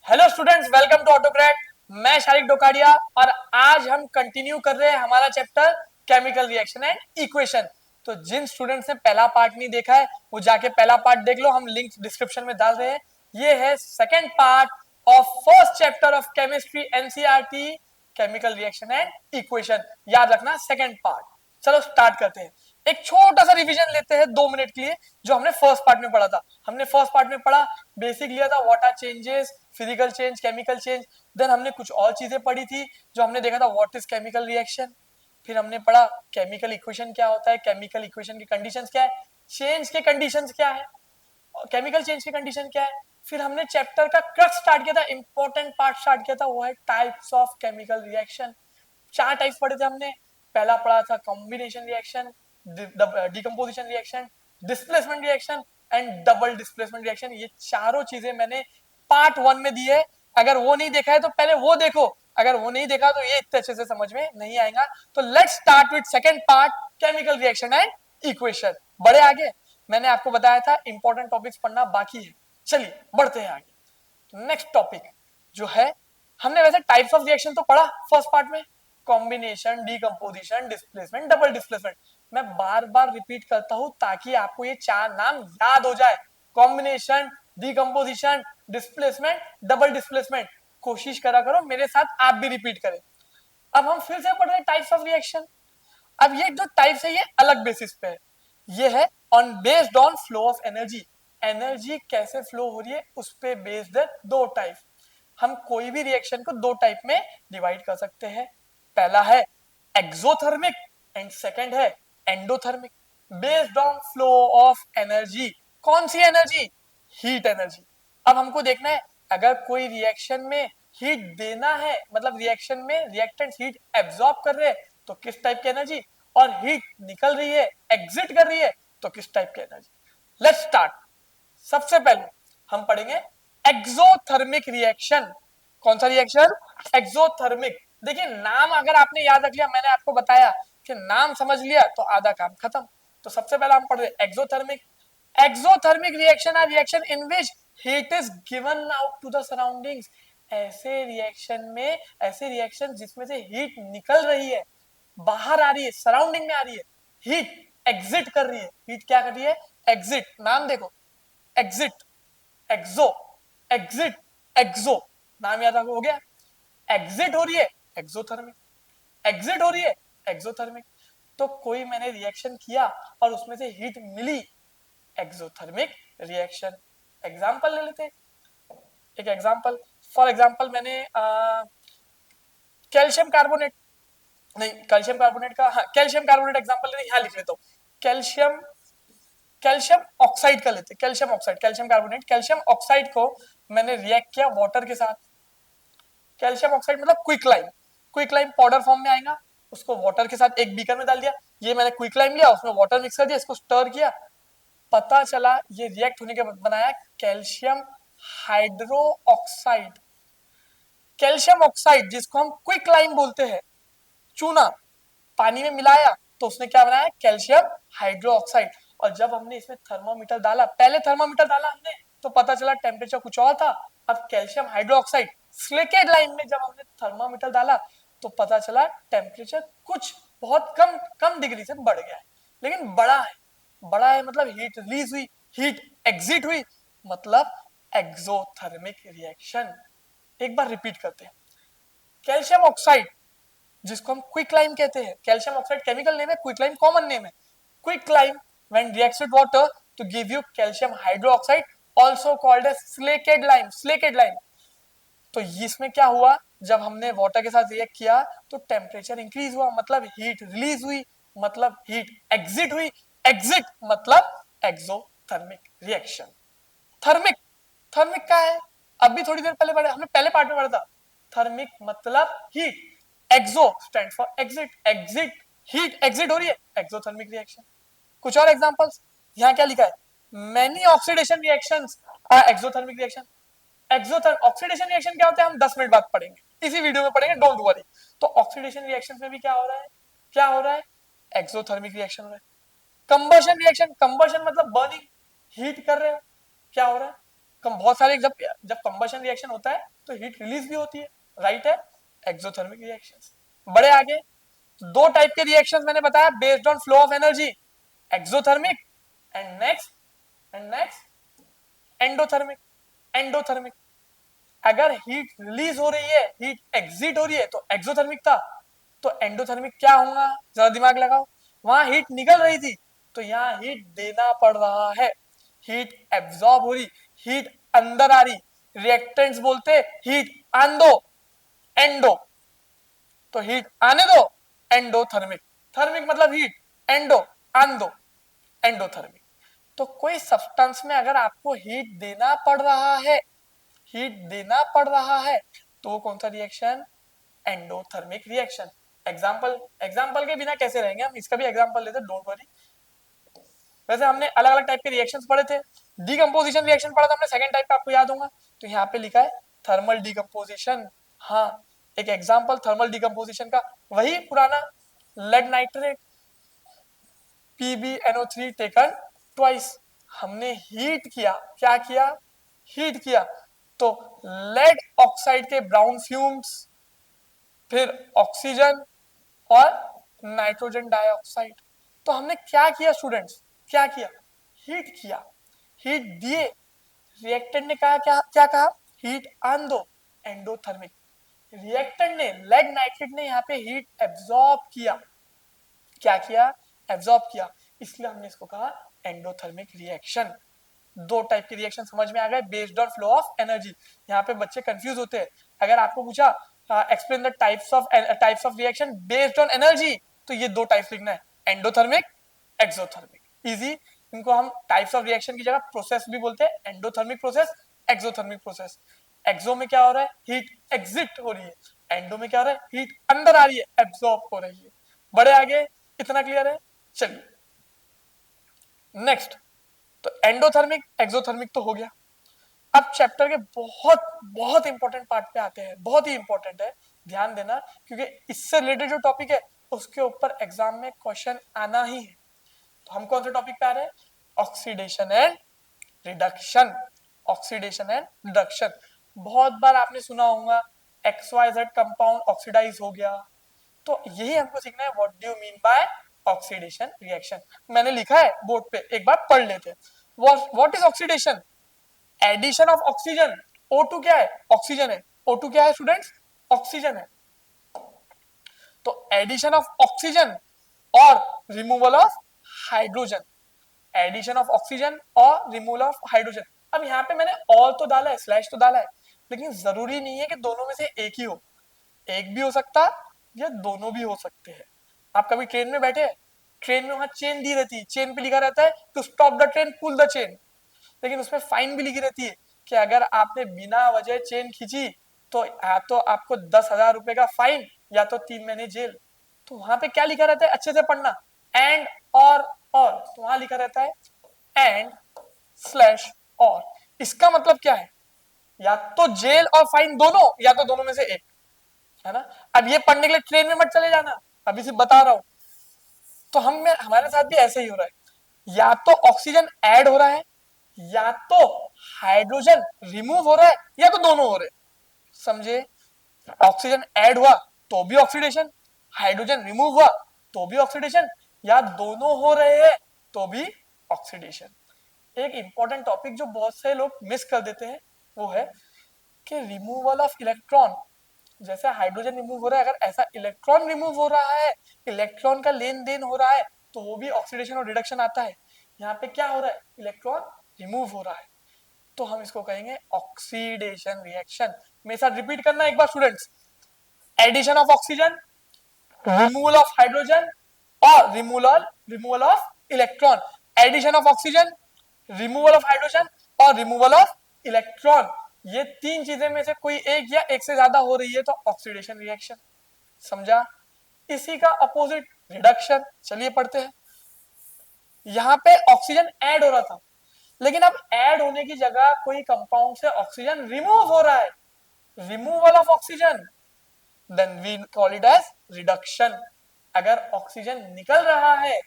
Hello students, welcome to Autocrat. मैं शारिक डोकाडिया और आज हम कंटिन्यू कर रहे हैं हमारा chapter chemical reaction and equation. तो जिन स्टूडेंट्स ने पहला पार्ट नहीं देखा है वो जाके पहला पार्ट देख लो, हम लिंक डिस्क्रिप्शन में डाल रहे हैं। ये है second part of first chapter of chemistry NCERT, chemical reaction and equation. याद रखना सेकंड पार्ट। चलो स्टार्ट करते हैं। एक छोटा सा रिवीजन लेते हैं 2 मिनट के लिए, जो हमने फर्स्ट पार्ट में पढ़ा था। हमने फर्स्ट पार्ट में पढ़ा, बेसिक लिया था what are changes, physical change, chemical change. Then हमने कुछ और चीजें पढ़ी थी जो हमने देखा था व्हाट इज केमिकल रिएक्शन। फिर हमने पढ़ा केमिकल इक्वेशन क्या होता है, केमिकल इक्वेशन की कंडीशंस क्या है, चेंज के कंडीशंस क्या है, केमिकल चेंज की कंडीशन क्या है। फिर हमने चैप्टर का क्रक्स स्टार्ट किया था, इंपॉर्टेंट पार्ट स्टार्ट किया था, वो है types of chemical reaction. 4 types पढ़े थे हमने। पहला पढ़ा था combination reaction, decomposition reaction, displacement reaction and double displacement reaction. ये चारों चीजें मैंने पार्ट 1 में दी है। अगर वो नहीं देखा है तो पहले वो देखो, अगर वो नहीं देखा तो ये इतने अच्छे से समझ में नहीं आएगा। तो let's start with second part, chemical reaction and equation. बड़े आगे मैंने आपको बताया था इंपॉर्टेंट टॉपिक्स पढ़ना बाकी है। चलिए बढ़ते हैं आगे। नेक्स्ट टॉपिक जो है, हमने वैसे टाइप्स ऑफ रिएक्शन तो पढ़ा फर्स्ट पार्ट में, combination, decomposition, displacement, double displacement. मैं बार बार रिपीट करता हूं ताकि आपको ये 4 नाम याद हो जाए, combination, decomposition, displacement, double displacement. कोशिश करा करो मेरे साथ आप भी रिपीट करें। अब हम फिर से पढ़ रहे हैं टाइप्स ऑफ रिएक्शन। अब ये जो टाइप्स है ये अलग बेसिस पे है। ये है on based on flow of energy, energy कैसे फ्लो हो रही है उस पे बेस्ड है 2 टाइप। हम कोई भी रिएक्शन को 2 टाइप में डिवाइड कर सकते हैं। पहला है एक्सोथर्मिक एंड सेकंड है endothermic. Based on flow of energy, कौन सी एनर्जी? Heat energy. अब हमको देखना है अगर कोई रिएक्शन में हीट देना है, मतलब रिएक्शन में रिएक्टेंट हीट एब्सॉर्ब कर रहे हैं तो किस टाइप की एनर्जी, और हीट निकल रही है, एग्जिट कर रही है तो किस टाइप की एनर्जी। Let's start. सबसे पहले हम पढ़ेंगे एक्सोथर्मिक रिएक्शन। कौन सा रिएक्शन? एक्सोथर्मिक। देखिए नाम अगर आपने याद रख लिया, मैंने आपको बताया कि नाम समझ लिया तो आधा काम खत्म। तो सबसे पहले हम पढ़ रहे exothermic. Exothermic reaction are reaction in which heat is given out to the surroundings. ऐसे रिएक्शन में, ऐसे रिएक्शन जिसमें से हीट निकल रही है, बाहर आ रही है, सराउंडिंग में आ रही है, हीट एग्जिट कर रही है। हीट क्या कर रही है? एग्जिट। नाम देखो, एग्जिट, एक्सो, एग्जिट, एक्सो। नाम याद हो गया। एग्जिट हो रही है एक्सोथर्मिक, एग्जिट हो रही है एक्सोथर्मिक। तो कोई मैंने रिएक्शन किया और उसमें से हीट मिली, एक्सोथर्मिक रिएक्शन। एग्जांपल ले लेते हैं। एक एग्जांपल, फॉर एग्जांपल मैंने कैल्शियम कार्बोनेट, नहीं कैल्शियम कार्बोनेट का, हाँ कैल्शियम कार्बोनेट एग्जांपल लेते, यहाँ लिख लेता हूँ। कैल्शियम, कैल्शियम ऑक्साइड का लेते, calcium oxide, calcium carbonate, calcium oxide को मैंने रिएक्ट किया वाटर के साथ। कैल्शियम ऑक्साइड मतलब quick lime, quick lime powder form में आएगा, उसको वाटर के साथ एक बीकर में डाल दिया। ये मैंने क्विक लाइम लिया, उसमें वाटर मिक्स कर दिया, इसको स्टर किया, पता चला ये रिएक्ट होने के बाद बनाया calcium hydro oxide. Calcium oxide जिसको हम क्विक लाइम बोलते हैं, चूना पानी में मिलाया तो उसने क्या बनाया? Calcium hydro oxide. और जब हमने इसमें थर्मामीटर डाला, पहले थर्मामीटर डाला हमने तो पता चला टेम्परेचर कुछ और था। अब calcium hydro oxide silicate line में जब हमने थर्मामीटर डाला तो पता चला टेम्परेचर कुछ बहुत कम कम डिग्री से बढ़ गया है, लेकिन बड़ा है। बड़ा है मतलब हीट रिलीज हुई, हीट एग्जिट हुई, मतलब एक्सोथर्मिक रिएक्शन। एक बार रिपीट करते हैं। कैल्शियम ऑक्साइड जिसको हम क्विक लाइम कहते हैं, कैल्शियम ऑक्साइड केमिकल नेम है, क्विक लाइम कॉमन नेम है। Quick lime when reacts with water to give you calcium hydroxide, also called as silicate lime, silicate lime. तो इसमें क्या हुआ, जब हमने वाटर के साथ रिएक्ट किया तो टेम्परेचर इंक्रीज हुआ, मतलब हीट रिलीज हुई, मतलब हीट एग्जिट हुई, एग्जिट मतलब एक्सोथर्मिक रिएक्शन। थर्मिक, थर्मिक का है, अभी थोड़ी देर पहले पढ़े हमने, पहले पार्ट में पढ़ा था। थर्मिक मतलब heat, exo stand for exit, exit, heat exit हो रही है, एक्सोथर्मिक रिएक्शन। कुछ और एग्जांपल्स, यहाँ क्या लिखा है? Many oxidation reactions are exothermic reaction. Exotherm oxidation reaction क्या होता है हम 10 मिनट बाद पढ़ेंगे, इसी वीडियो में पढ़ेंगे, डोंट वरी। तो ऑक्सीडेशन रिएक्शन में भी क्या हो रहा है? क्या हो रहा है? एक्सोथर्मिक रिएक्शन हो रहा है। कंबशन रिएक्शन, कंबशन मतलब बर्निंग, हीट कर रहे हो, क्या हो रहा है? बहुत सारे जब जब कंबशन रिएक्शन होता है तो हीट रिलीज भी होती है, राइट है, एक्सोथर्मिक रिएक्शंस। बड़े आगे, दो टाइप के रिएक्शंस मैंने बताया based on flow of energy, exothermic and next endothermic. Endothermic, अगर हीट रिलीज हो रही है, हीट एग्जिट हो रही है तो एक्सोथर्मिक था, तो एंडोथर्मिक क्या होगा, जरा दिमाग लगाओ। वहां हीट निकल रही थी तो यहाँ हीट देना पड़ रहा है, हीट एब्जॉर्ब हो रही, हीट अंदर आ रही, रिएक्टेंट्स बोलते हीट आन दो, एंडो, तो हीट आने दो, एंडोथर्मिक। थर्मिक मतलब हीट, एंडो आन दो, एंडोथर्मिक। तो कोई सब्सटेंस में अगर आपको हीट देना पड़ रहा है, हीट देना पड़ रहा है, तो कौन सा रिएक्शन, एंडोथर्मिक रिएक्शन। एग्जाम्पल के बिना कैसे रहेंगे हम, इसका भी एग्जाम्पल लेते, डोंट वरी। वैसे हमने अलग अलग टाइप के रिएक्शंस पढ़े थे, डीकंपोजिशन रिएक्शन पढ़ा था हमने, सेकंड टाइप का आपको याद होगा, तो यहाँ पे लिखा है थर्मल डीकंपोजिशन। हाँ, एक एग्जाम्पल थर्मल डीकंपोजिशन का, वही पुराना lead nitrate PbNO3 taken twice, हमने हीट किया, क्या किया, हीट किया, तो लेड ऑक्साइड के ब्राउन फ्यूम्स, फिर ऑक्सीजन और नाइट्रोजन डाइऑक्साइड। तो हमने क्या किया स्टूडेंट्स, क्या किया, हीट किया, हीट दिए, रिएक्टेंट ने कहा क्या, क्या कहा, हीट आन दो, एंडोथर्मिक। रिएक्टेंट ने, लेड नाइट्रेट ने यहाँ पे हीट एब्जॉर्ब किया, क्या किया, एब्जॉर्ब किया, इसलिए हमने इसको कहा एंडोथर्मिक रिएक्शन। दो टाइप के रिएक्शन समझ में आ गए based on flow of energy. यहाँ पे बच्चे कंफ्यूज होते हैं, अगर आपको पूछा explain the types of reaction based on energy, तो ये दो टाइप्स लिखना है, एंडोथर्मिक, एक्सोथर्मिक, इजी। इनको हम टाइप्स ऑफ रिएक्शन की जगह प्रोसेस भी बोलते हैं, एंडोथर्मिक प्रोसेस, एक्सोथर्मिक प्रोसेस। एक्सो में क्या हो रहा है, हीट एग्जिट हो रही है, एंडो में क्या हो रहा है, हीट अंदर आ रही है, एब्सॉर्ब हो रही है। बड़े आगे, इतना क्लियर है, चलिए नेक्स्ट। तो एंडोथर्मिक एक्सोथर्मिक तो हो गया। अब चैप्टर के बहुत बहुत इंपॉर्टेंट पार्ट पे आते हैं, बहुत ही इंपॉर्टेंट है, ध्यान देना, क्योंकि इससे रिलेटेड जो टॉपिक है उसके ऊपर एग्जाम में क्वेश्चन आना ही है। तो हम कौन से टॉपिक पे आ रहे हैं, oxidation and reduction. Oxidation and reduction, बहुत बार आपने सुना होगा XYZ कंपाउंड ऑक्सीडाइज हो गया, तो यही हमको सीखना है, what do you mean by oxidation reaction. मैंने लिखा है बोर्ड पे, एक बार पढ़ लेते हैं। What is oxidation, addition of oxygen, O2 क्या है, ऑक्सीजन है, O2 क्या है स्टूडेंट्स, ऑक्सीजन है, तो एडिशन ऑफ ऑक्सीजन और removal of hydrogen, addition of oxygen और रिमूवल ऑफ हाइड्रोजन। अब यहाँ पे मैंने और तो डाला है, स्लैश तो डाला है, लेकिन जरूरी नहीं है कि दोनों में से एक ही हो, एक भी हो सकता या दोनों भी हो सकते हैं। आप कभी ट्रेन में बैठे, ट्रेन में वहां चेन दी रहती है, चेन पे लिखा रहता है to stop the train pull the chain, लेकिन उसमें फाइन भी लिखी रहती है कि अगर आपने बिना वजह चेन खींची तो या तो आपको 10,000 रुपए का फाइन या तो 3 महीने जेल। तो वहां पे क्या लिखा रहता है, अच्छे से पढ़ना, एंड और, तो वहां लिखा रहता है एंड स्लैश और। इसका मतलब क्या है, या तो जेल और फाइन दोनों, या तो दोनों में से एक, है ना। अब ये पढ़ने के लिए ट्रेन में मत चले जाना, अभी सिर्फ बता रहा हूं। तो हमारे साथ भी ऐसे ही हो रहा है, या तो ऑक्सीजन ऐड हो रहा है, या तो हाइड्रोजन रिमूव हो रहा है, या तो दोनों हो रहे हैं, समझे। ऑक्सीजन ऐड हुआ तो भी ऑक्सीडेशन, हाइड्रोजन रिमूव हुआ तो भी ऑक्सीडेशन, या दोनों हो रहे हैं तो भी ऑक्सीडेशन। एक इंपॉर्टेंट टॉपिक जो बहुत से लोग मिस कर देते हैं वो है कि रिमूवल ऑफ इलेक्ट्रॉन, जैसे हाइड्रोजन रिमूव हो रहा है, अगर ऐसा इलेक्ट्रॉन रिमूव हो रहा है, इलेक्ट्रॉन का लेन देन हो रहा है, तो वो भी ऑक्सीडेशन और रिडक्शन आता है। यहाँ पे क्या हो रहा है, इलेक्ट्रॉन रिमूव हो रहा है, तो हम इसको कहेंगे ऑक्सीडेशन रिएक्शन। मेरे साथ रिपीट करना एक बार students, addition of oxygen, removal of hydrogen और removal of electron. Addition of oxygen, removal of hydrogen और रिमूवल ऑफ इलेक्ट्रॉन, ये तीन चीजें में से कोई एक या एक से ज्यादा हो रही है तो ऑक्सीडेशन रिएक्शन, समझा। इसी का अपोजिट रिडक्शन, चलिए पढ़ते हैं। यहाँ पे ऑक्सीजन ऐड हो रहा था, लेकिन अब ऐड होने की जगह कोई कंपाउंड से ऑक्सीजन रिमूव हो रहा है, removal of oxygen, then we call it as reduction. अगर ऑक्सीजन निकल रहा है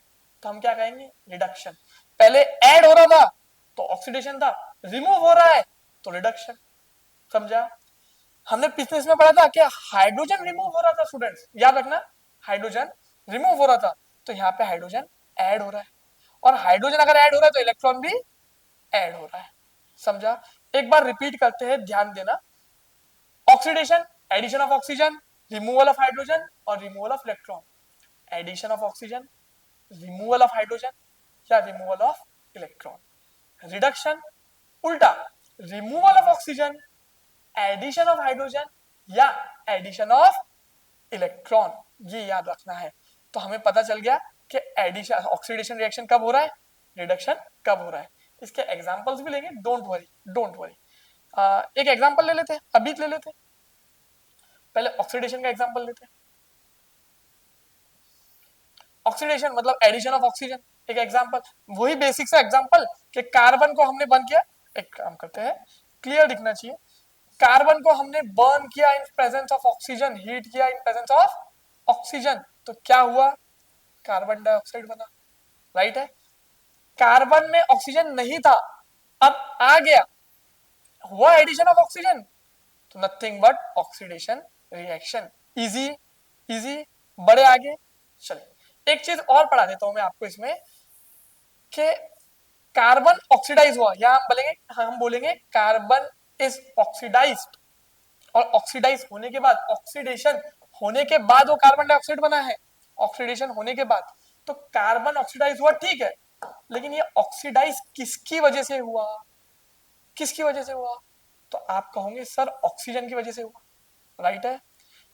तो हम क्या कहेंगे, रिडक्शन। पहले ऐड हो रहा था तो ऑक्सीडेशन था, रिमूव हो रहा है तो रिडक्शन। समझा? हमने पिछले इसमें पढ़ा था कि हाइड्रोजन रिमूव हो रहा था स्टूडेंट्स, याद रखना, हाइड्रोजन रिमूव हो रहा था, तो यहाँ पे हाइड्रोजन ऐड हो रहा है, और हाइड्रोजन अगर ऐड हो रहा है तो इलेक्ट्रॉन भी ऐड हो रहा है। समझा? एक बार रिपीट करते हैं, ध्यान देना। Oxidation, addition of oxygen, removal of hydrogen और removal of electron. Addition of oxygen, removal of hydrogen या रिमूवल ऑफ इलेक्ट्रॉन। रिडक्शन उल्टा, removal of oxygen, addition of hydrogen या एडिशन ऑफ इलेक्ट्रॉन। ये याद रखना है। तो हमें पता चल गया कि एडिशन ऑक्सीडेशन रिएक्शन कब हो रहा है, रिडक्शन कब हो रहा है। इसके एग्जांपल्स भी लेंगे, डोंट वरी, डोंट वरी। एक एग्जांपल ले लेते हैं, अभी ले लेते हैं, पहले ऑक्सीडेशन का एग्जांपल लेते हैं। ऑक्सीडेशन मतलब एडिशन ऑफ ऑक्सीजन। एक एग्जांपल, वही बेसिक सा एग्जांपल कि कार्बन को हमने बर्न किया, एक काम करते हैं, क्लियर दिखना चाहिए। कार्बन को हमने बर्न किया in presence of oxygen, heat किया इन प्रेजेंस ऑफ ऑक्सीजन, तो क्या हुआ, कार्बन डाइऑक्साइड बना। राइट है? कार्बन में ऑक्सीजन नहीं था, अब आ गया, हुआ एडिशन ऑफ ऑक्सीजन, तो nothing but oxidation reaction. Easy, easy, बड़े आगे। चलिए एक चीज और पढ़ा देता हूं मैं आपको इसमें, कि कार्बन ऑक्सीडाइज हुआ, या हम बोलेंगे कार्बन इज ऑक्सीडाइज्ड, और ऑक्सीडाइज होने के बाद, ऑक्सीडेशन होने के बाद वो कार्बन डाइऑक्साइड बना है, ऑक्सीडेशन होने के बाद। तो कार्बन ऑक्सीडाइज हुआ, ठीक है, लेकिन ये ऑक्सीडाइज किसकी वजह से हुआ, किसकी वजह से हुआ, तो आप कहोगे सर ऑक्सीजन की वजह से हुआ। राइट है?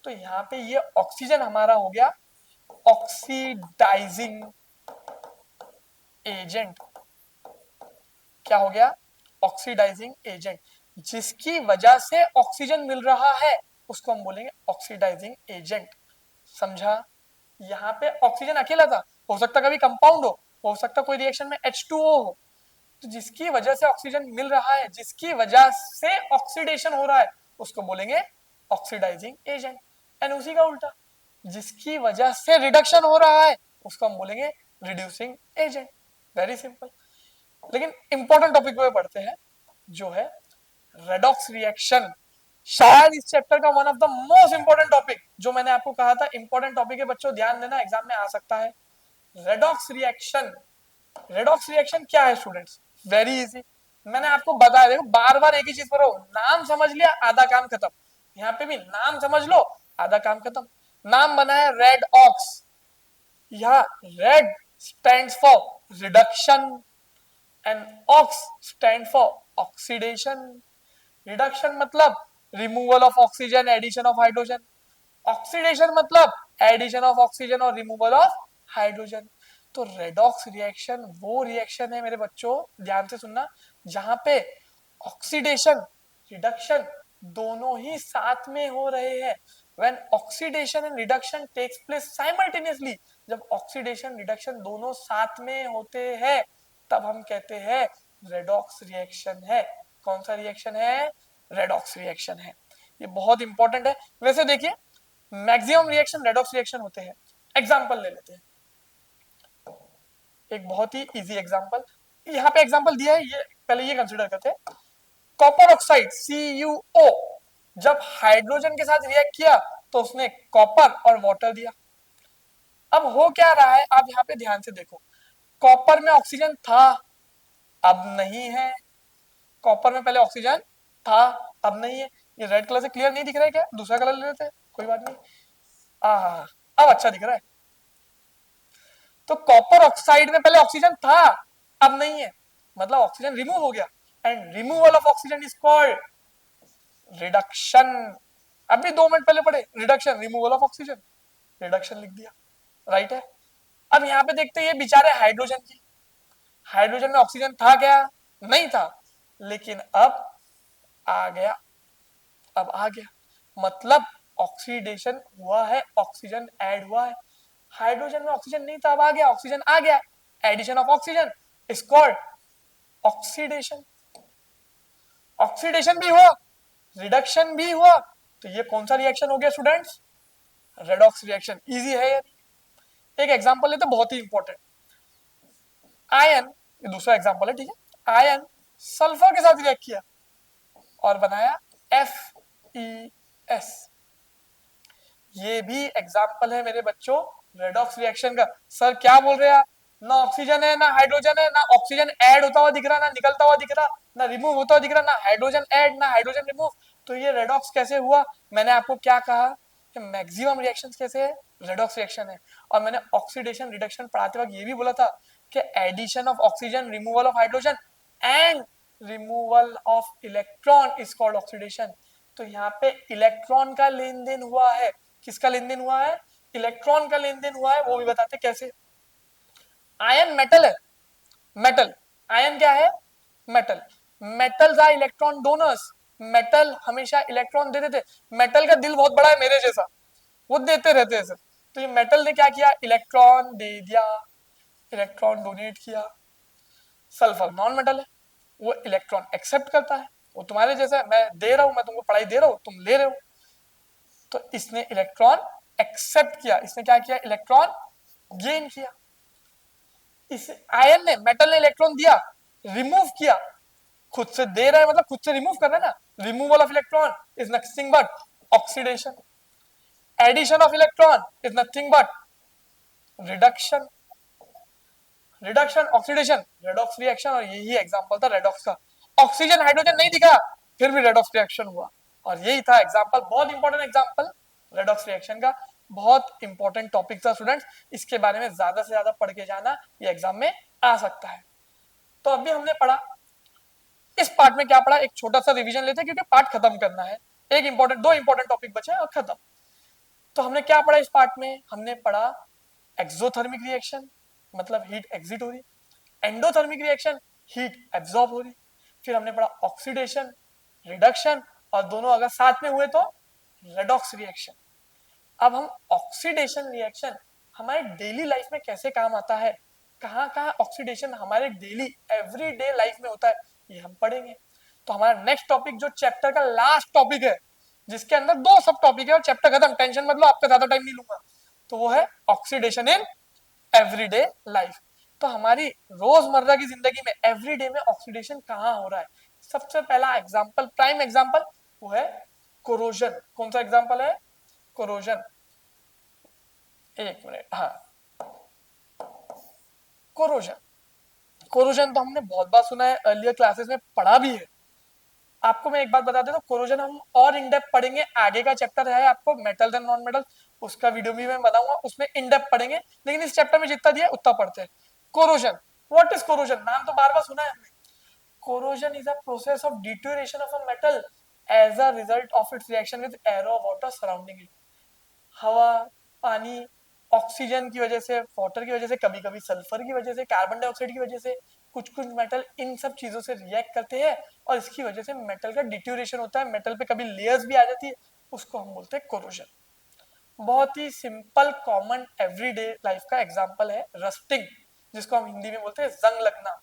तो यहाँ पे ये ऑक्सीजन हमारा हो गया ऑक्सीडाइजिंग एजेंट। क्या हो गया? Oxidising agent. जिसकी वजह से ऑक्सीजन मिल रहा है उसको हम बोलेंगे ऑक्सीडाइजिंग एजेंट। समझा? यहाँ पे ऑक्सीजन अकेला था, हो सकता कभी कंपाउंड हो सकता कोई रिएक्शन में H2O हो, तो जिसकी वजह से ऑक्सीजन मिल रहा है, जिसकी वजह से ऑक्सीडेशन हो रहा है, उसको बोलेंगे ऑक्सीडाइजिंग एजेंट। एंड उसी का उल्टा, जिसकी वजह से रिडक्शन हो रहा है उसको हम बोलेंगे रिड्यूसिंग एजेंट। Very simple. लेकिन इंपॉर्टेंट टॉपिक पे पढ़ते हैं, जो है रेडॉक्स रिएक्शन। शायद इस चैप्टर का one of the most important topic, जो मैंने आपको कहा था इंपॉर्टेंट टॉपिक है बच्चों, ध्यान देना, एग्जाम में आ सकता है। Redox reaction. रेडॉक्स रिएक्शन क्या है स्टूडेंट्स? वेरी इजी, मैंने आपको बताया, देखो बार बार एक ही चीज पर हो, नाम समझ लिया आधा काम खत्म। यहाँ पे भी नाम समझ लो, आधा काम खत्म। नाम बना है रेड ऑक्स, यहाँ red stands for reduction and ox stand for oxidation. Reduction मतलब removal of oxygen, addition of hydrogen. Oxidation मतलब एडिशन ऑफ ऑक्सीजन और रिमूवल ऑफ हाइड्रोजन। तो रेडॉक्स रिएक्शन वो रिएक्शन है मेरे बच्चों, ध्यान से सुनना, जहां पे ऑक्सीडेशन रिडक्शन दोनों ही साथ में हो रहे हैं। When oxidation and reduction takes place simultaneously, जब ऑक्सीडेशन रिडक्शन दोनों साथ में होते हैं तब हम कहते हैं रेडॉक्स रिएक्शन है। कौन सा रिएक्शन है? रेडॉक्स रिएक्शन है। ये बहुत इंपॉर्टेंट है। वैसे देखिए मैक्सिमम रिएक्शन रेडॉक्स रिएक्शन होते हैं। एग्जांपल ले लेते हैं, एक बहुत ही इजी एग्जांपल यहाँ पे एग्जांपल दिया है, ये पहले ये कंसीडर करते हैं। कॉपर ऑक्साइड CuO जब हाइड्रोजन के साथ रिएक्ट किया तो उसने कॉपर और वाटर दिया। अब हो क्या रहा है, आप यहाँ पे ध्यान से देखो, कॉपर में ऑक्सीजन था, अब नहीं है। कॉपर में पहले ऑक्सीजन था, अब नहीं है। ये रेड कलर से क्लियर नहीं दिख रहा है क्या? दूसरा कलर ले लेते हैं, कोई बात नहीं। अब अच्छा दिख रहा है। तो कॉपर ऑक्साइड में पहले ऑक्सीजन था, अब नहीं है, मतलब ऑक्सीजन रिमूव हो गया। And removal of oxygen is called reduction. अभी 2 मिनट पहले पढ़े, reduction, removal of oxygen, reduction लिख दिया। राइट है? अब यहाँ पे देखते हैं बेचारे हाइड्रोजन की, हाइड्रोजन में ऑक्सीजन था क्या? नहीं था, लेकिन अब आ गया, अब आ गया, मतलब ऑक्सीडेशन हुआ है, ऑक्सीजन ऐड हुआ है। हाइड्रोजन में ऑक्सीजन नहीं था, अब आ गया, ऑक्सीजन आ गया, addition of oxygen is called oxidation. Oxidation भी हुआ, रिडक्शन भी हुआ, तो ये कौन सा रिएक्शन हो गया स्टूडेंट्स? Redox reaction. इजी है ये। एक एग्जांपल लेते, बहुत ही इंपॉर्टेंट। आयन, ये दूसरा एग्जांपल है, ठीक है। आयन सल्फर के साथ रिएक्ट किया, और बनाया FeS। ये भी एग्जाम्पल है मेरे बच्चों रेडॉक्स रिएक्शन का। सर क्या बोल रहे हैं आप, ना ऑक्सीजन है ना हाइड्रोजन है, ना ऑक्सीजन ऐड होता हुआ दिख रहा ना निकलता हुआ दिख रहा, ना रिमूव होता हुआ दिख रहा, ना हाइड्रोजन ऐड ना हाइड्रोजन रिमूव, तो ये रेडॉक्स कैसे हुआ? मैंने आपको क्या कहा कि मैक्सिमम रिएक्शंस कैसे है, रेडॉक्स रिएक्शन है। और मैंने ऑक्सीडेशन रिडक्शन पढ़ाते वक्त ये भी बोला था कि addition of oxygen, removal of hydrogen and removal of electron is called oxidation. तो यहाँ पे इलेक्ट्रॉन का लेन देन हुआ है। किसका लेन देन हुआ है? इलेक्ट्रॉन का लेन देन हुआ है, वो भी बताते कैसे। आयन मेटल है, मेटल आयन क्या है? Metal. Metals are electron donors. Metal हमेशा इलेक्ट्रॉन दे देते। मेटल का दिल बहुत बड़ा है मेरे जैसा, वो देते रहते हैं सर। तो ये मेटल ने क्या किया? इलेक्ट्रॉन दे दिया, इलेक्ट्रॉन डोनेट किया। सल्फर नॉन मेटल है, वो इलेक्ट्रॉन एक्सेप्ट करता है, वो तुम्हारे जैसा है, मैं दे रहा हूं, मैं तुमको पढ़ाई दे रहा हूं, तुम ले रहे हो। तो इसने इलेक्ट्रॉन एक्सेप्ट किया, इसने क्या किया? इलेक्ट्रॉन गेन किया। इस आयन ने, मेटल ने इलेक्ट्रॉन दिया, रिमूव किया, खुद से दे रहा है मतलब खुद से रिमूव कर रहा है ना। Removal of electron is nothing but oxidation, addition of electron is nothing but reduction. Reduction oxidation redox reaction, और यही एग्जांपल था रेडॉक्स का। ऑक्सीजन हाइड्रोजन नहीं दिखा, फिर भी रेडॉक्स रिएक्शन हुआ, और यही था एग्जांपल, बहुत इंपॉर्टेंट एग्जांपल रेडॉक्स रिएक्शन का। बहुत इंपॉर्टेंट टॉपिक था स्टूडेंट्स, इसके बारे में ज्यादा से ज्यादा पढ़ के जाना, ये एग्जाम में आ सकता है। तो अभी हमने पढ़ा, इस पार्ट में क्या पढ़ा, एक छोटा सा रिवीजन लेते हैं क्योंकि पार्ट खत्म करना है। एक इंपॉर्टेंट, दो इंपॉर्टेंट टॉपिक बचे और खत्म। तो हमने क्या पढ़ा इस पार्ट में? हमने पढ़ा एक्सोथर्मिक रिएक्शन, मतलब हीट एग्जिट हो रही, एंडोथर्मिक रिएक्शन, हीट एब्जॉर्ब हो रही। फिर हमने पढ़ा ऑक्सीडेशन, रिडक्शन, और दोनों अगर साथ में हुए तो रेडॉक्स रिएक्शन। अब हम ऑक्सीडेशन रिएक्शन हमारे डेली लाइफ में कैसे काम आता है, कहाँ कहाँ ऑक्सीडेशन हमारे डेली एवरीडे लाइफ में होता है, ये हम पढ़ेंगे। तो हमारा नेक्स्ट टॉपिक जो चैप्टर का लास्ट टॉपिक है, जिसके अंदर दो सब टॉपिक है और चैप्टर खत्म, टेंशन मत लो, आपका ज्यादा टाइम नहीं लूंगा, तो वो है ऑक्सीडेशन इन एवरीडे लाइफ। तो हमारी रोजमर्रा की जिंदगी में एवरीडे में ऑक्सीडेशन कहाँ हो रहा है? सबसे पहला एग्जांपल, प्राइम एग्जांपल, वो है कोरोजन। कौन सा एग्जांपल है? कोरोजन। एक मिनट, हाँ, कोरोजन। कोरोजन तो हमने बहुत बार सुना है, अर्लियर क्लासेस में पढ़ा भी है। आपको मैं एक बात बता देता हूँ, कोरोजन हम और इन डेप्थ पढ़ेंगे, आगे का चैप्टर है आपको मेटल एंड नॉन मेटल, उसका वीडियो भी मैं बनाऊंगा, उसमें इन डेप्थ पढ़ेंगे, लेकिन इस चैप्टर में जितना दिया उतना पढ़ते हैं। Corrosion, what is corrosion? नाम तो बार बार सुना है हमने। Corrosion is a process of deterioration of a metal as a result of its reaction with air of water surrounding it. हवा, पानी, ऑक्सीजन की वजह से, वाटर की वजह से, कभी कभी सल्फर की वजह से, कार्बन डाइऑक्साइड की वजह से, कुछ कुछ मेटल इन सब चीजों से रिएक्ट करते हैं, और इसकी वजह से मेटल का डिट्यूरेशन होता है, मेटल पे कभी लेयर्स भी आ जाती है, उसको हम बोलते हैं कोरोजन। बहुत ही सिंपल कॉमन एवरीडे लाइफ का एग्जांपल है रस्टिंग, जिसको हम हिंदी में बोलते हैं जंग लगना।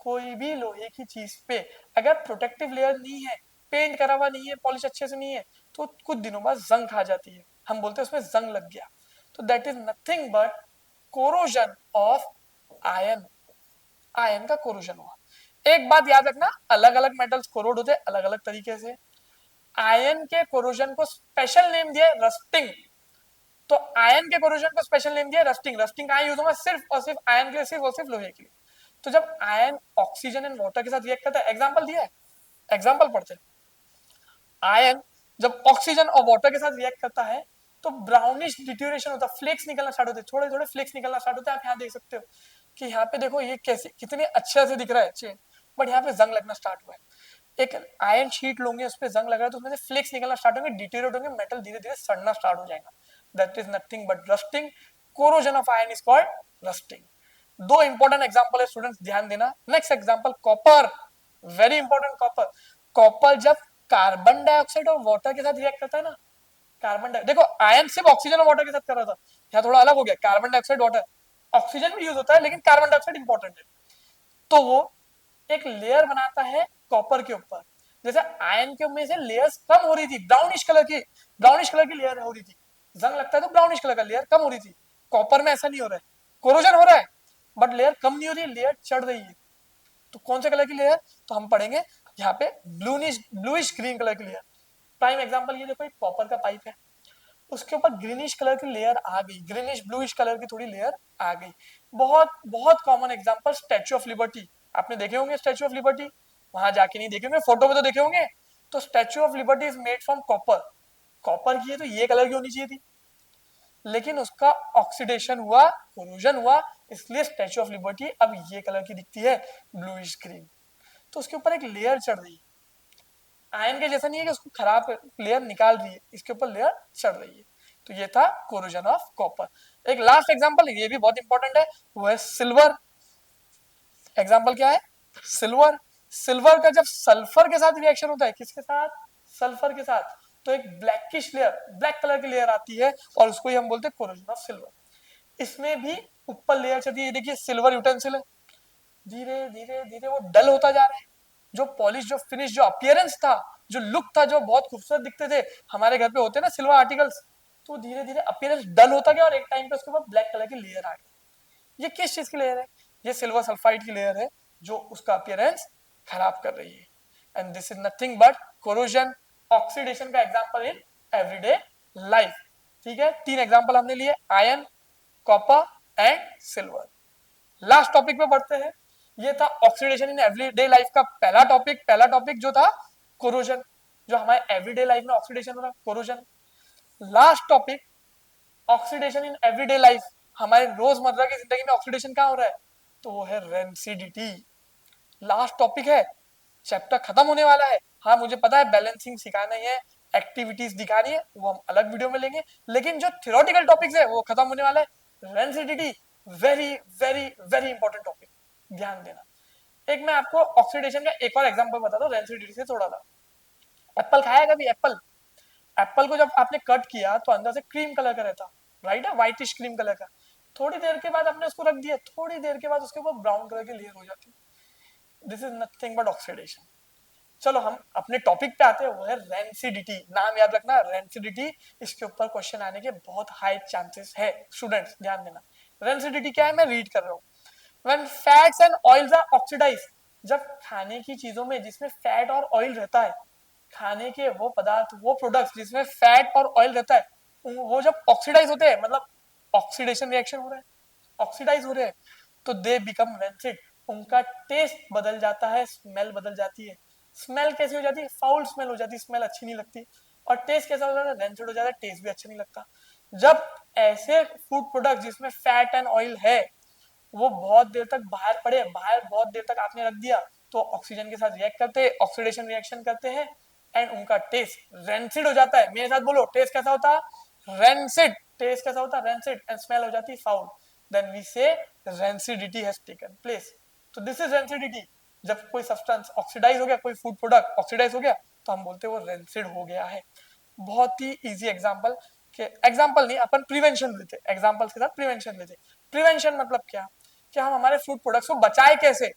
कोई भी लोहे की चीज पे अगर प्रोटेक्टिव लेयर नहीं है, पेंट करा हुआ नहीं है, पॉलिश अच्छे से नहीं है, तो कुछ दिनों बाद जंग खा जाती है, हम बोलते हैं उसमें जंग लग गया। तो that is nothing but corrosion of ion. Ion का कोरोजन हुआ। एक बात याद रखना, अलग अलग मेटल्स कोरोड होते हैं अलग अलग तरीके से। आयन के कोरोजन को स्पेशल नेम दिया रस्टिंग। तो आयन के कोरोजन को स्पेशल नेम दिया रस्टिंग। रस्टिंग कहाँ यूज होगा? सिर्फ और सिर्फ आयन के लिए, सिर्फ और सिर्फ लोहे के लिए। तो जब आयन ऑक्सीजन एंड वाटर के साथ रिएक्ट करता है, एग्जांपल दिया है, एग्जांपल पढ़ते हैं। आयन जब ऑक्सीजन और वाटर के साथ रिएक्ट करता है तो ब्राउनिश डिट्यूरेशन होता है, फ्लेक्स निकलना स्टार्ट होते हैं, थोड़े थोड़े फ्लेक्स निकलना स्टार्ट होते हैं। आप यहाँ देख सकते हो कि यहाँ पे देखो ये कैसे, कितने अच्छे से दिख रहा है चेन, बट यहाँ पे जंग लगना स्टार्ट हुआ है। एक आयन शीट लोगे, उस पर जंग लग रहा है, तो उसमें से फ्लेक्स निकलना स्टार्ट होंगे, डिटेरियोरेट होंगे, मेटल धीरे धीरे सड़ना स्टार्ट हो जाएगा। That is nothing but rusting. Corrosion of ion is called rusting. दो इंपॉर्टेंट एग्जांपल है स्टूडेंट्स, ध्यान देना। Next example copper, very important copper. Copper जब कार्बन डाइऑक्साइड और वाटर के साथ रिएक्ट करता है ना, कार्बन डाइ, देखो आयन सिर्फ ऑक्सीजन और वाटर के साथ कर रहा था, यहाँ थोड़ा अलग हो गया, कार्बन डाइऑक्साइड वाटर, ऑक्सीजन भी यूज होता है लेकिन कार्बन डाइऑक्साइड इंपॉर्टेंट है। तो वो एक लेयर बनाता है कॉपर के ऊपर। जैसे आयन के में से लेयर्स कम हो रही थी, ब्राउनिश कलर की लेयर हो रही थी, जंग लगता है तो ब्राउनिश कलर का लेयर कम हो रही थी। कॉपर में ऐसा नहीं हो रहा है, कोरोजन हो रहा है बट लेयर कम नहीं हो रही है, लेयर चढ़ रही है। तो कौन से कलर की लेयर? तो हम पढ़ेंगे यहाँ पे ब्लूइश ग्रीन कलर की लेयर। प्राइम एग्जांपल ये देखो, एक कॉपर का पाइप है, उसके ऊपर ग्रीनिश कलर की लेयर आ गई, ग्रीनिश ब्लूइश कलर की थोड़ी लेयर आ गई। बहुत बहुत common example statue of liberty, आपने देखे होंगे स्टैच्यू ऑफ लिबर्टी, वहां जाके नहीं देखे होंगे, फोटो में तो देखे होंगे। तो statue of liberty is made from copper, copper की है तो ये कलर की होनी चाहिए थी, लेकिन उसका ऑक्सीडेशन हुआ, कोरोजन हुआ, इसलिए स्टैच्यू ऑफ लिबर्टी अब ये कलर की दिखती है, ब्लूइश ग्रीन। तो उसके ऊपर एक लेयर चढ़ रही है, आयन के जैसा नहीं है कि उसको खराब लेयर निकाल रही है, इसके ऊपर लेयर चढ़ रही है। तो ये था कोरोजन ऑफ कॉपर। एक लास्ट एग्जांपल, ये भी बहुत इंपॉर्टेंट है, वो है सिल्वर। एग्जांपल क्या है? सिल्वर। सिल्वर का जब सल्फर के साथ रिएक्शन होता है, किसके साथ? सल्फर के साथ, तो एक ब्लैकिश लेयर, ब्लैक कलर की लेयर आती है, और उसको ही हम बोलते हैं कोरोजन ऑफ सिल्वर। इसमें भी ऊपर लेयर चढ़ती है, देखिए सिल्वर यूटेंसिल है, धीरे धीरे धीरे वो डल होता जा रहा है, जो पॉलिश, जो फिनिश, जो अपीयरेंस था, जो लुक था, जो बहुत खूबसूरत दिखते थे, हमारे घर पे होते हैं ना सिल्वर आर्टिकल्स, तो धीरे धीरे अपीयरेंस डल होता गया, और एक टाइम पे उसके ऊपर ब्लैक कलर की लेयर आ गई। ये किस चीज की लेयर है? ये सिल्वर सल्फाइड की लेयर है, जो उसका अपीयरेंस खराब कर रही है। And this is nothing but corrosion, oxidation का एग्जांपल इन एवरीडे लाइफ। ठीक है, 3 एग्जांपल हमने लिए, iron, copper and silver. Last topic पे बढ़ते हैं। ये था ऑक्सीडेशन इन एवरीडे लाइफ का पहला टॉपिक जो था कोरोजन, जो हमारे एवरीडे लाइफ में ऑक्सीडेशन हो रहा है, corrosion. Last topic, oxidation in everyday life, हमारे रोजमर्रा की जिंदगी में ऑक्सीडेशन कहाँ हो रहा है? तो वो है रेंसिडिटी। लास्ट टॉपिक है, चैप्टर खत्म होने वाला है। हाँ मुझे पता है बैलेंसिंग सिखाना ही है, एक्टिविटीज दिखानी है, वो हम अलग वीडियो में लेंगे, लेकिन जो थियोरेटिकल टॉपिक्स है वो खत्म होने वाला है। Rancidity very very very important topic, ध्यान देना। एक मैं आपको ऑक्सीडेशन का एक और एग्जांपल बताता हूँ रेंसिडिटी से थोड़ा सा। एप्पल खाया कभी? एप्पल, एप्पल को जब आपने कट किया तो अंदर से क्रीम कलर का रहता, राइट है, व्हाइटिश क्रीम कलर का। थोड़ी देर के बाद आपने उसको रख दिया, थोड़ी देर के बाद उसके ऊपर ब्राउन कलर की लेयर हो जाती। This is nothing but oxidation. चलो हम अपने टॉपिक पे आते हैं, वो है रेंसिडिटी। नाम याद रखना, रेंसिडिटी, इसके ऊपर क्वेश्चन आने के बहुत हाई चांसेस है। स्टूडेंट्स ध्यान देना, रेंसिडिटी क्या है, मैं रीड कर रहा हूँ। When fats and oils are oxidized, जब खाने की चीजों में जिसमें फैट और ऑयल रहता है, खाने के वो पदार्थ, वो प्रोडक्ट्स जिसमें फैट और ऑयल रहता है, वो जब ऑक्सीडाइज होते हैं, मतलब ऑक्सीडेशन रिएक्शन हो रहा है, ऑक्सीडाइज हो रहे हैं, तो दे बिकम रेंसिड, उनका टेस्ट बदल जाता है, स्मेल बदल जाती है। स्मेल कैसी हो जाती है? फाउल स्मेल हो जाती है, स्मेल अच्छी नहीं लगती। और टेस्ट कैसा हो जाता है? रेंसिड हो जाता है, टेस्ट भी अच्छा नहीं लगता। जब ऐसे फूड प्रोडक्ट जिसमें फैट एंड ऑयल है, वो बहुत देर तक बाहर पड़े, बाहर बहुत देर तक आपने रख दिया, तो ऑक्सीजन के साथ रिएक्ट करते हैं, ऑक्सीडेशन रिएक्शन करते हैं, एंड उनका टेस्ट रेंसिड हो जाता है। मेरे साथ बोलो, टेस्ट कैसा होता है? रेंसिड। टेस्ट कैसा होता है? रेंसिड। एंड स्मेल हो जाती है फाउल। देन वी से रेंसिडिटी हैज टेकन प्लेस। तो दिस इज रेंसिडिटी। जब कोई सब्सटेंस ऑक्सीडाइज हो गया, कोई फूड प्रोडक्ट ऑक्सीडाइज हो गया, तो हम बोलते हैं वो रेंसिड हो गया है। बहुत ही इजी एग्जांपल के, एग्जांपल नहीं, अपन प्रिवेंशन लेते, एग्जांपल्स के साथ प्रिवेंशन लेते। प्रिवेंशन मतलब क्या? कि हम हमारे फूड प्रोडक्ट्स को बचाए कैसे?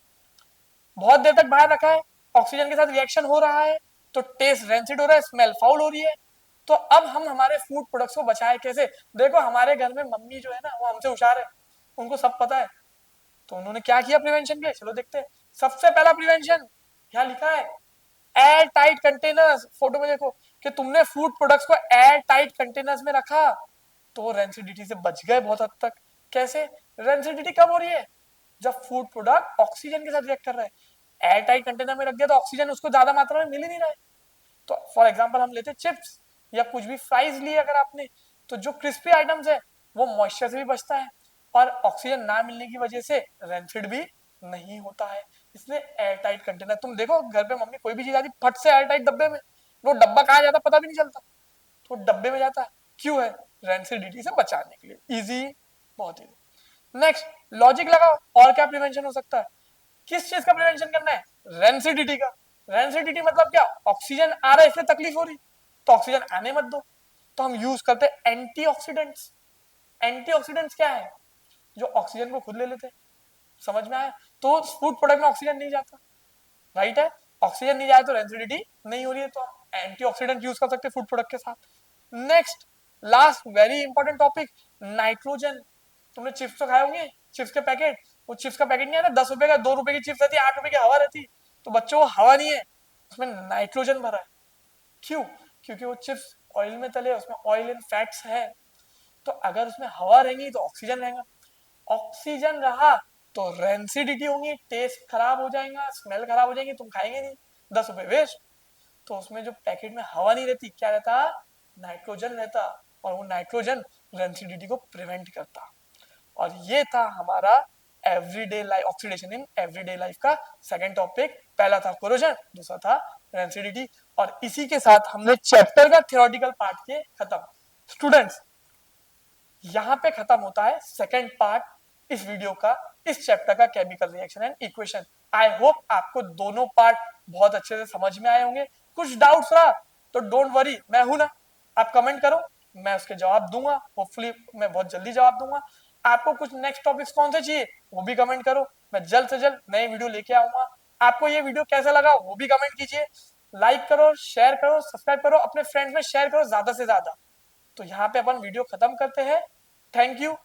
बहुत देर तक बाहर रखा है, ऑक्सीजन के साथ रिएक्शन हो रहा है, तो टेस्ट रेंसिड हो रहा है, स्मेल फाउल हो रही है। तो अब हम हमारे फूड प्रोडक्ट्स को बचाए कैसे? देखो हमारे घर में मम्मी जो है ना, वो हमसे होशियार है, उनको सब पता है। तो उन्होंने क्या किया प्रिवेंशन के लिए? चलो देखते हैं। सबसे पहला प्रिवेंशन यहाँ लिखा है, एयर टाइट कंटेनर्स। फोटो में देखो कि तुमने फूड प्रोडक्ट्स को एयर टाइट कंटेनर्स में रखा, तो रेंसिडिटी से बच गए बहुत हद तक। कैसे? रेंसिडिटी कब हो रही है? जब फूड प्रोडक्ट ऑक्सीजन के साथ रिएक्ट कर रहा है। एयर टाइट कंटेनर में रख दिया तो ऑक्सीजन उसको ज्यादा मात्रा में मिल ही नहीं रहा है। तो फॉर एग्जांपल हम लेते चिप्स या कुछ भी फ्राइज लिए अगर आपने, तो जो क्रिस्पी आइटम्स है वो मॉइस्चर से भी बचता है, और ऑक्सीजन ना मिलने की वजह से रेंसिड भी नहीं होता है। इसलिए एयर टाइट कंटेनर, तुम देखो घर पे मम्मी कोई भी चीज आती फट से एयर टाइट डब्बे में, वो डब्बा कहाँ जाता पता भी नहीं चलता, तो डब्बे में जाता है। क्यों है? रेंसिडिटी से बचाने के लिए। इजी, बहुत इजी। नेक्स्ट, लॉजिक लगाओ, और क्या प्रिवेंशन हो सकता है? किस चीज का प्रिवेंशन करना है? रेंसिडिटी का। रेंसिडिटी मतलब क्या? ऑक्सीजन आ रहा है इसलिए तकलीफ हो रही, तो ऑक्सीजन आने मत दो। तो हम यूज करते हैं एंटीऑक्सीडेंट्स। एंटीऑक्सीडेंट्स क्या है? जो ऑक्सीजन को खुद ले लेते हैं। समझ में आया? तो फूड प्रोडक्ट में ऑक्सीजन नहीं जाता, राइट है, ऑक्सीजन नहीं जाए तो रेंसिडिटी नहीं हो रही है, तो हम एंटीऑक्सीडेंट यूज कर सकते हैं फूड प्रोडक्ट के साथ। Next, last very important topic, nitrogen. तुमने चिप्स तो खाए होंगे, चिप्स के पैकेट, वो चिप्स का पैकेट नहीं है ना, 10 रुपए का, 2 रुपए की चिप्स रहती है, 8 रुपए की हवा रहती, तो बच्चों वो हवा नहीं है, उसमें नाइट्रोजन भरा है। क्यों? क्योंकि वो चिप्स ऑयल में तले, उसमें ऑयल एंड फैट्स है। तो अगर उसमें हवा रहेंगी तो ऑक्सीजन रहेगा, ऑक्सीजन रहा तो रेंसिडिटी होंगी, टेस्ट खराब हो जाएगा, स्मेल खराब हो जाएगी, तुम खाएंगे नहीं, 10 रुपए वेस्ट। तो उसमें जो पैकेट में हवा नहीं रहती, क्या रहता? नाइट्रोजन रहता, और वो नाइट्रोजन रेंसिडिटी को प्रिवेंट करता। और ये था हमारा everyday life, oxidation in everyday life का सेकंड टॉपिक। पहला था कोरोजन, दूसरा था रेंसिडिटी। और इसी के साथ हमने चैप्टर का थियोरेटिकल पार्ट के खत्म। स्टूडेंट्स, यहाँ पे खत्म होता है सेकंड पार्ट इस वीडियो का, इस चैप्टर का, chemical reaction and equation. I hope आपको दोनों पार्ट बहुत अच्छे से समझ में आए होंगे। कुछ डाउट्स रहा तो डोंट वरी, मैं हूं ना, आप कमेंट करो, मैं उसके जवाब दूंगा। होपफुली मैं बहुत जल्दी जवाब दूंगा। आपको कुछ नेक्स्ट टॉपिक्स कौन से चाहिए वो भी कमेंट करो, मैं जल्द से जल्द नई वीडियो लेके आऊंगा। आपको ये वीडियो कैसा लगा वो भी कमेंट कीजिए। लाइक करो, शेयर करो, सब्सक्राइब करो, अपने फ्रेंड्स में शेयर करो ज्यादा से ज्यादा। तो यहाँ पे अपन वीडियो खत्म करते हैं। Thank you.